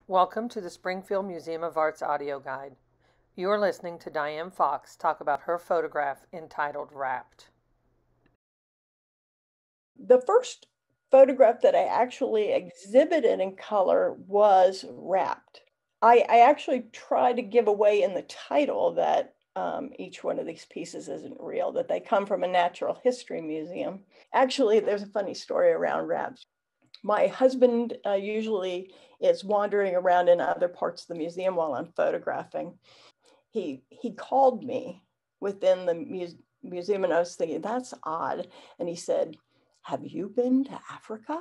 Welcome to the Springfield Museum of Art's audio guide. You are listening to Diane Fox talk about her photograph entitled Wrapped. The first photograph that I actually exhibited in color was Wrapped. I actually try to give away in the title that each one of these pieces isn't real, that they come from a natural history museum. Actually, there's a funny story around Wrapped. My husband usually is wandering around in other parts of the museum while I'm photographing. He called me within the museum, and I was thinking, that's odd. And he said, "Have you been to Africa?"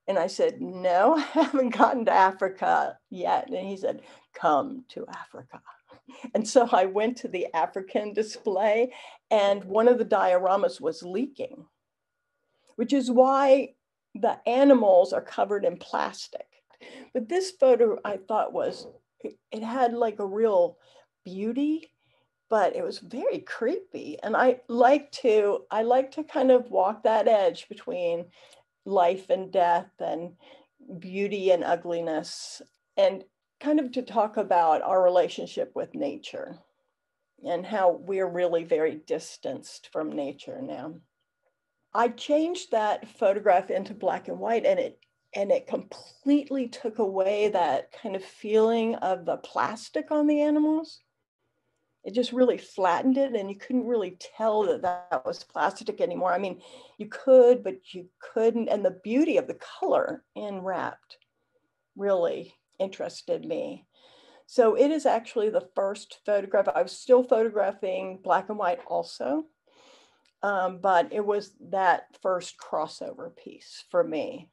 And I said, "No, I haven't gotten to Africa yet." And he said, "Come to Africa." And so I went to the African display, and one of the dioramas was leaking, which is why the animals are covered in plastic. But this photo I thought it had like a real beauty, but it was very creepy. And I like to kind of walk that edge between life and death and beauty and ugliness, and kind of to talk about our relationship with nature and how we're really very distanced from nature now. I changed that photograph into black and white, and it completely took away that kind of feeling of the plastic on the animals. It just really flattened it, and you couldn't really tell that that was plastic anymore. I mean, you could, but you couldn't. And the beauty of the color in Wrapped really interested me. So it is actually the first photograph. I was still photographing black and white also, but it was that first crossover piece for me.